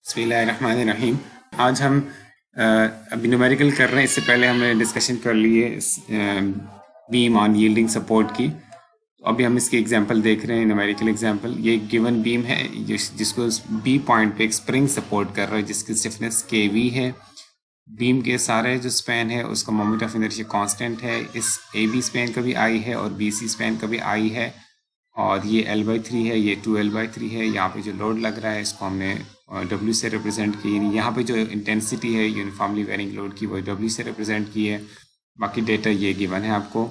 बिस्मिल्लाहिर्रहमानिर्रहीम। आज हम अभी न्यूमेरिकल कर रहे हैं। इससे पहले हमने डिस्कशन कर ली है बीम ऑन यील्डिंग सपोर्ट की। तो अभी हम इसकी एग्जांपल देख रहे हैं, न्यूमेरिकल एग्जांपल। ये गिवन बीम है जिसको बी पॉइंट पे एक स्प्रिंग सपोर्ट कर रहा है जिसकी स्टिफनेस kV है। बीम के सारे जो स्पैन है उसका मोमेंट ऑफ इनर्शिया कांस्टेंट है। इस AB स्पैन का भी I है और BC स्पैन का भी I है, और ये L/3 है, ये 2L/3 है। यहाँ पे जो लोड लग रहा है इसको हमने W से रिप्रेजेंट की, यानी यहाँ पे जो इंटेंसिटी है यूनिफॉर्मली वेरिंग लोड की वो W से रिप्रेजेंट की है। बाकी डेटा ये गिवन है आपको।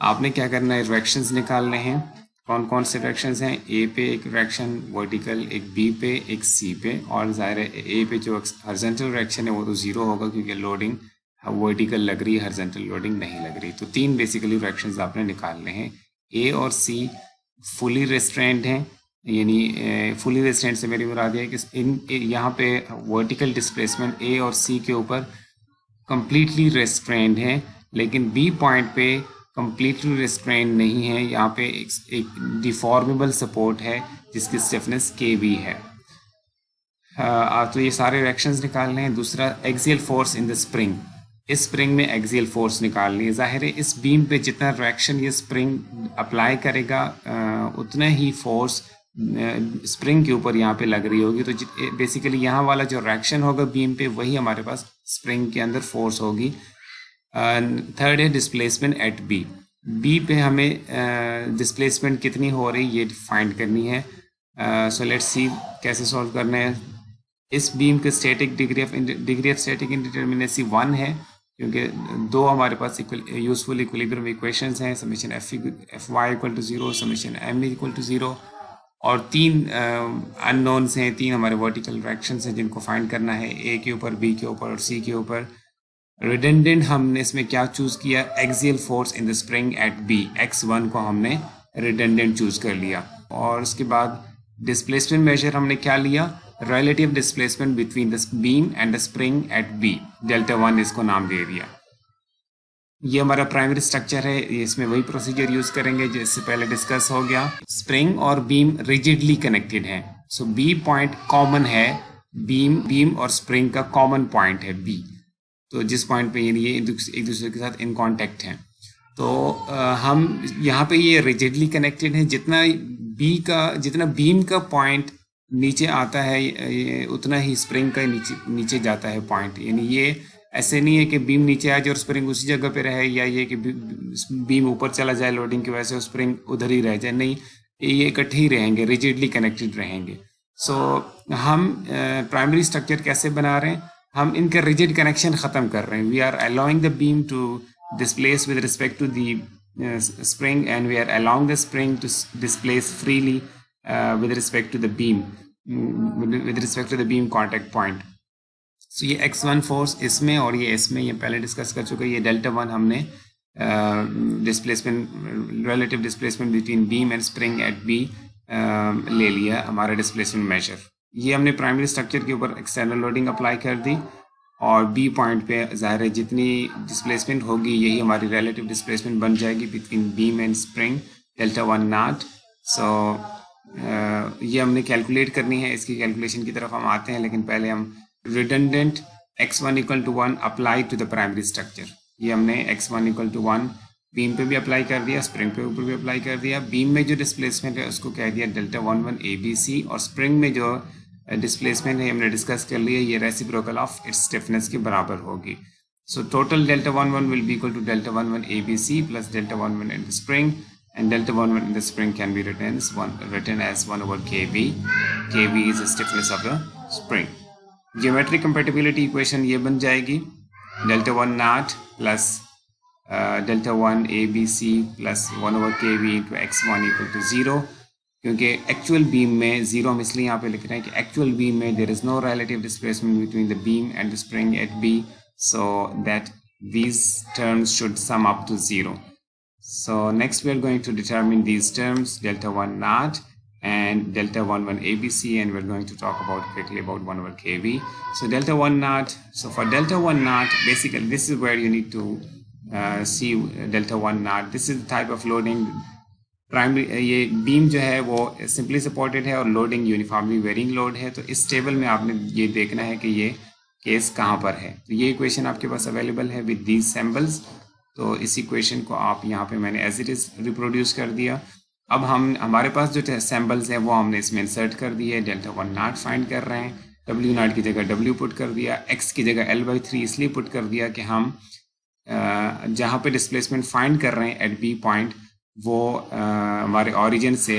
आपने क्या करना है, रिएक्शंस निकालने हैं। कौन कौन से रिएक्शंस हैं? ए पे एक रिएक्शन वर्टिकल, एक बी पे, एक सी पे, और ज़ाहिर है ए पे जो हॉरिजॉन्टल रिएक्शन है वो तो ज़ीरो होगा क्योंकि लोडिंग वर्टिकल लग रही है, हॉरिजॉन्टल लोडिंग नहीं लग रही। तो तीन बेसिकली रिएक्शंस आपने निकालने हैं। ए और सी फुली रेस्ट्रेंड हैं, यानी फुली रेस्ट्रेंड से मेरी मुराद है कि यहाँ पे वर्टिकल डिस्प्लेसमेंट ए और सी के ऊपर कंप्लीटली रेस्ट्रेंड है, लेकिन बी पॉइंट पे कंप्लीटली रेस्ट्रेंड नहीं है। यहाँ पे एक डिफॉर्मेबल सपोर्ट है जिसकी स्टिफनेस kV है। तो ये सारे रिएक्शंस निकालने हैं। दूसरा, axial force in the spring. इस स्प्रिंग में एक्सियल फोर्स निकालनी है। जाहिर है इस बीम पे जितना रिएक्शन ये स्प्रिंग अप्लाई करेगा उतना ही फोर्स स्प्रिंग के ऊपर यहाँ पे लग रही होगी। तो बेसिकली यहाँ वाला जो रिएक्शन होगा बीम पे वही हमारे पास स्प्रिंग के अंदर फोर्स होगी। थर्ड है डिस्प्लेसमेंट एट बी। बी पे हमें डिस्प्लेसमेंट कितनी हो रही ये फाइंड करनी है। सो लेट्स सी कैसे सॉल्व करना है। इस बीम के static degree of static indeterminacy 1 है क्योंकि दो हमारे पास यूजफुल इक्विलिब्रियम इक्वेशंस हैं, summation F Y equal to 0, summation M equal to 0, और तीन अननोन्स हैं, तीन हमारे वर्टिकल रिएक्शंस हैं जिनको फाइंड करना है, ए के ऊपर, बी के ऊपर और सी के ऊपर। रिडंडेंट हमने इसमें क्या चूज किया? Axial force in the spring at B, x1 को हमने रिडंडेंट चूज कर लिया। और उसके बाद डिस्प्लेसमेंट मेजर हमने क्या लिया? Relative displacement between the beam and the spring at B, Δ1 इसको नाम दे दिया। ये हमारा प्राइमरी स्ट्रक्चर है, इसमें वही प्रोसीजर यूज करेंगे जिससे पहले डिस्कस हो गया। स्प्रिंग और बीम रिजिडली कनेक्टेड है, सो बी पॉइंट कॉमन है, बीम और स्प्रिंग का कॉमन पॉइंट है बी। तो जिस पॉइंट पे ये एक दूसरे के साथ इन कांटेक्ट हैं, तो हम यहाँ पे ये रिजिडली कनेक्टेड है। जितना बीम का पॉइंट नीचे आता है उतना ही स्प्रिंग का नीचे जाता है पॉइंट। यानी ये ऐसे नहीं है कि बीम नीचे आ जाए और स्प्रिंग उसी जगह पे रहे, या ये कि बीम ऊपर चला जाए लोडिंग की वजह से स्प्रिंग उधर ही रह जाए। नहीं, ये इकट्ठे ही रहेंगे, रिजिडली कनेक्टेड रहेंगे। सो हम प्राइमरी स्ट्रक्चर कैसे बना रहे हैं? हम इनका रिजिड कनेक्शन ख़त्म कर रहे हैं। We are allowing the beam to displace with respect to the spring, and we are allowing the spring to displace freely with respect to the beam, with respect to the beam contact point. So ये x1 force इसमें और ये इसमें, ये पहले discuss कर चुके हैं। ये Δ1 हमने displacement, relative displacement between beam and spring at B ले लिया हमारा डिस्प्लेसमेंट मेजर। ये हमने प्राइमरी स्ट्रक्चर के ऊपर एक्सटर्नल लोडिंग अप्लाई कर दी, और बी पॉइंट पे ज़ाहिर है जितनी डिस्प्लेसमेंट होगी यही हमारी रिलेटिव डिस्प्लेसमेंट बन जाएगी between beam and spring, Δ1 naught. So ये हमने कैलकुलेट करनी है। इसकी कैलकुलेशन की तरफ हम आते हैं, लेकिन पहले हम redundant x1 equal to 1 apply to the primary structure. ये हमने x1 इक्वल टू 1 बीम पे भी अप्लाई कर दिया, स्प्रिंग पे ऊपर भी अप्लाई कर दिया। बीम में जो डिस्प्लेसमेंट है उसको कह दिया Δ11 ABC, और स्प्रिंग में जो डिस्प्लेसमेंट है हमने डिस्कस कर लिया, ये रेसिप्रोकल ऑफ इट्स स्टिफनेस के बराबर होगी। So total Δ11 will be equal to Δ11 ABC plus Δ11 in the spring, and Δ11 in the spring can be written as 1 over kV. kV is the stiffness of the spring. Geometric compatibility equation ये बन जाएगी Δ1 naught plus Δ1 ABC plus 1 over kV into x1 equal to 0, क्योंकि actual beam में 0 हम इसलिए यहाँ पे लिख रहे हैं कि एक्चुअल बीम में there is no relative displacement between the beam and the spring at B, so that these terms should sum up to 0. So next we are going to determine these terms, Δ1 naught and Δ11 ABC, and we're going to talk quickly about 1 over kV. So Δ1 naught, so for Δ1 naught, basically this is where you need to see Δ1 naught. This is the type of loading primary ये beam जो है वो simply supported है और loading uniformly varying load है। तो इस table में आपने ये देखना है कि ये केस कहाँ पर है। तो ये इक्वेशन आपके पास अवेलेबल है विद दीज सिंबल्स। तो इस इक्वेशन को आप यहाँ पे मैंने एज इट इज रिप्रोड्यूस कर दिया। अब हमारे पास जो सिंबल्स हैं वो हमने इसमें इंसर्ट कर दिए। डेल्टा 1 नॉट फाइंड कर रहे हैं, W नॉट की जगह W पुट कर दिया, x की जगह L/3 इसलिए पुट कर दिया कि हम जहाँ पे डिस्प्लेसमेंट फाइंड कर रहे हैं एट B पॉइंट वो हमारे ऑरिजिन से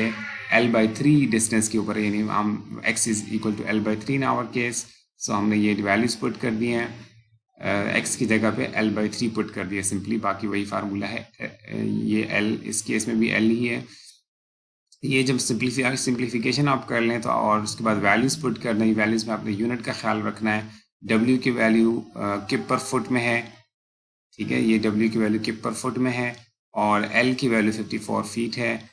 L/3 डिस्टेंस के ऊपर, यानी हम x is equal to L/3 in our case. So हमने ये वैल्यूज पुट कर दिए हैं, x की जगह पे L/3 पुट कर दिया सिंपली, बाकी वही फार्मूला है। ये L इस केस में भी L ही है। ये जब सिंप्लीफिकेशन आप कर लें तो और उसके बाद वैल्यूज पुट कर दें, वैल्यूज में आपने यूनिट का ख्याल रखना है। W की वैल्यू किप पर फुट में है, ठीक है, ये W की वैल्यू किप पर फुट में है और L की वैल्यू 54 फीट है।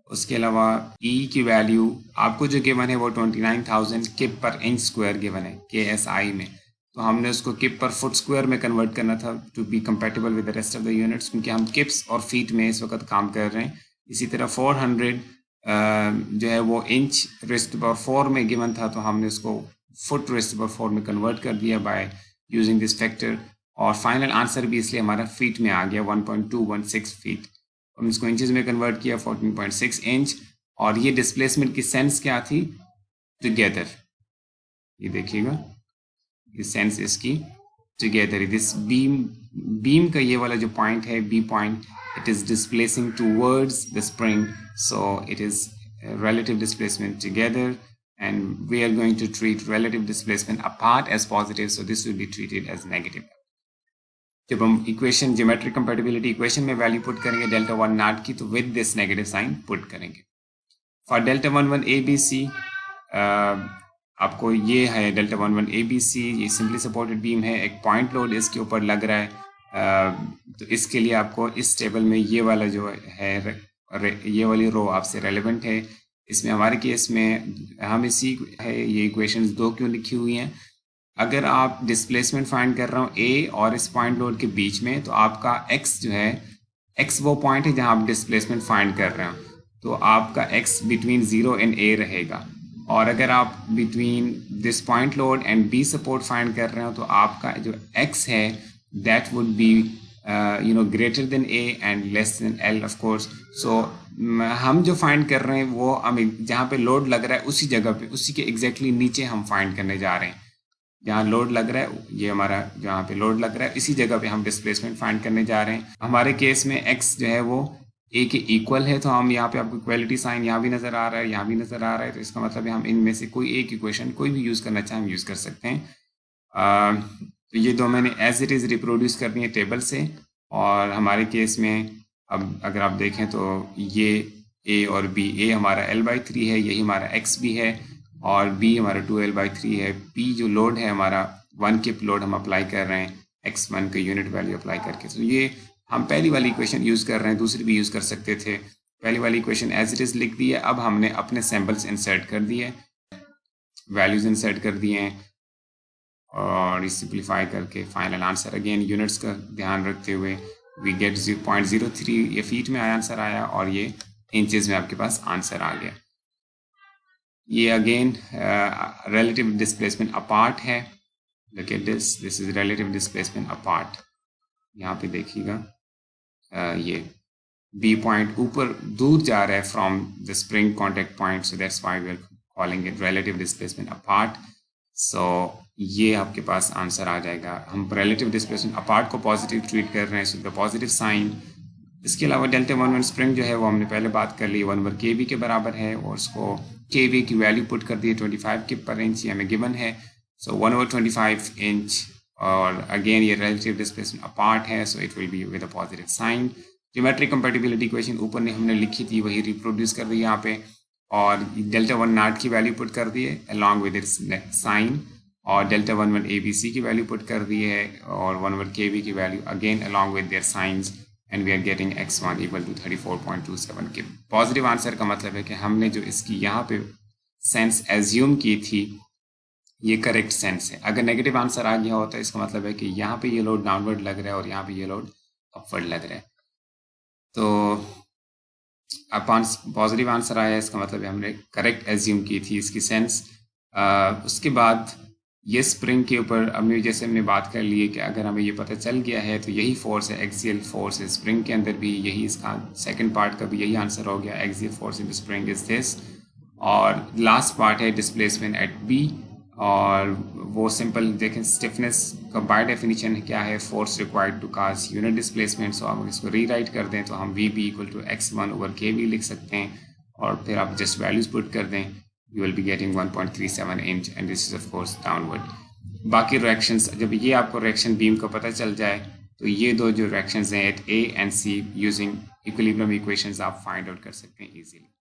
उसके अलावा E की वैल्यू आपको जो गिवन है वो 29,000 किप पर इंच स्क्वायर गिवन है KSI में। तो हमने उसको किप पर फुट स्क्वायर में कन्वर्ट करना था to be compatible with the rest of the units, क्योंकि हम किप्स और फीट में इस वक्त काम कर रहे हैं। इसी तरह 400 जो है वो इंच रेस्ट पर 4 में गिवन था, तो हमने उसको फुट रेस्ट पर 4 में कन्वर्ट कर दिया बाय यूजिंग दिस फैक्टर। और फाइनल आंसर भी इसलिए हमारा फीट में आ गया 1.216 फीट। हमने इसको इंचेस में कन्वर्ट किया 14.6 इंच। और ये डिस्प्लेसमेंट की सेंस क्या थी? टुगेदर, ये देखिएगा, ये सेंस इसकी टुगेदर। दिस बीम का ये वाला जो पॉइंट है B point, it is displacing towards the spring, so it is relative displacement together, and we are going to treat relative displacement apart as positive, so this will be treated as negative. जब हम equation geometric compatibility equation में value put करेंगे delta 1 naught की, तो with this negative sign put करेंगे। For delta 11 ABC आपको ये है डेल्टा 11 ABC, ये सिंपली सपोर्टेड बीम है, एक पॉइंट लोड इसके ऊपर लग रहा है। तो इसके लिए आपको इस टेबल में ये वाला जो है ये वाली रो आपसे रेलेवेंट है। इसमें हमारे केस में हम इसी है ये इक्वेशंस 2 क्यों लिखी हुई हैं। अगर आप डिस्प्लेसमेंट फाइंड कर रहा हूँ A और इस पॉइंट लोड के बीच में, तो आपका x जो है, x वो पॉइंट है जहाँ आप डिस्प्लेसमेंट फाइंड कर रहे हो, तो आपका x बिटवीन 0 एंड A रहेगा। और अगर आप between this point load and B support find कर रहे हो, तो आपका जो x है that would be greater than A and less than L of course. So हम जो फाइंड कर रहे हैं वो हमें जहाँ पे लोड लग रहा है उसी जगह पे, उसी के एग्जैक्टली नीचे हम फाइंड करने जा रहे हैं। जहाँ लोड लग रहा है, ये हमारा जहाँ पे लोड लग रहा है इसी जगह पे हम डिस्प्लेसमेंट फाइंड करने जा रहे हैं। हमारे केस में x जो है वो A के इक्वल है, तो हम यहाँ पे आपको इक्वलिटी साइन यहाँ भी नजर आ रहा है, यहाँ भी नजर आ रहा है, तो इसका मतलब है हम इनमें से कोई एक इक्वेशन कोई भी यूज करना चाहें हम यूज कर सकते हैं। तो ये दो मैंने एज इट इज़ रिप्रोड्यूस कर दिए टेबल से। और हमारे केस में अब अगर आप देखें तो ये A और B, A हमारा L/3 है, यही हमारा x भी है, और B हमारा 2L/3 है। P जो लोड है हमारा 1 किप लोड हम अप्लाई कर रहे हैं x1 का यूनिट वैल्यू अप्लाई करके। तो ये हम पहली वाली इक्वेशन यूज़ कर रहे हैं, दूसरी भी यूज़ कर सकते थे। पहली वाली इक्वेशन एज इट इज़ लिख दी है। अब हमने अपने सैम्पल्स इंसर्ट कर दिए, वैल्यूज इंसर्ट कर दिए हैं और सिंप्लीफाई करके फाइनल आंसर अगेन यूनिट्स का ध्यान रखते हुए वी गेट 0.03, ये फीट में आंसर आया और ये इंचेस में आपके पास आंसर आ गया। ये अगेन रिलेटिव डिस्प्लेसमेंट अपार्ट है। Look at this is relative displacement apart. यहाँ पे देखिएगा ये बी पॉइंट ऊपर दूर जा रहा है from the spring contact point, so that's why we are calling it relative displacement apart. So ये आपके पास आंसर आ जाएगा। हम रिलेटिव डिस्प्लेसमेंट अपार्ट को पॉजिटिव ट्रीट कर रहे हैं, सो द पॉजिटिव साइन। इसके अलावा डेल्टा 1 स्प्रिंग जो है वो हमने पहले बात कर ली, 1/kV के बराबर है और उसको kV की वैल्यू पुट कर दी 25 किप पर इंच, ये हमें गिवन है। सो 1/25 इंच, और अगेन ये रिलेटिव डिस्प्लेसमेंट अपार्ट है, so it will be with a positive sign. Geometric compatibility equation ऊपर ने हमने लिखी थी वही रिप्रोड्यूस कर दी यहाँ पे, और डेल्टा 1 नॉट की वैल्यू पुट कर दी है अलॉन्ग विद इट्स साइन, और डेल्टा 1 ABC की वैल्यू पुट कर दी है, और 1/kV की value again along with their signs, and we are getting x1 equal to 34.27 k. Positive answer का मतलब है कि हमने जो इसकी यहाँ पे सेंस एज्यूम की थी ये करेक्ट सेंस है। अगर नेगेटिव आंसर आ गया होता है इसका मतलब है कि यहाँ पे ये लोड डाउनवर्ड लग रहा है और यहाँ पे ये लोड अपवर्ड लग रहा है। तो पॉजिटिव आंसर आया, इसका मतलब हमने करेक्ट एज्यूम की थी इसकी सेंस। उसके बाद ये स्प्रिंग के ऊपर हमने जैसे हमने बात कर ली है कि अगर हमें ये पता चल गया है तो यही फोर्स है, एक्सियल फोर्स है स्प्रिंग के अंदर भी, यही इसका सेकंड पार्ट का भी यही आंसर हो गया, axial force in the spring is this. और लास्ट पार्ट है डिस्प्लेसमेंट एट बी, और वो सिंपल देखें, स्टिफनेस का बाय डेफिनेशन क्या है, force required to cause unit displacement. So हम इसको रीराइट कर दें तो हम we B equal to x1/kv लिख सकते हैं, और फिर आप जस्ट वैल्यूज पुट कर दें, you will be getting 1.37 inch, and this is of course downward. बाकी रिएक्शंस, जब ये आपको रिएक्शन बीम का पता चल जाए तो ये दो जो रिएक्शंस हैं at A and C using equilibrium equations आप फाइंड आउट कर सकते हैं इजीली।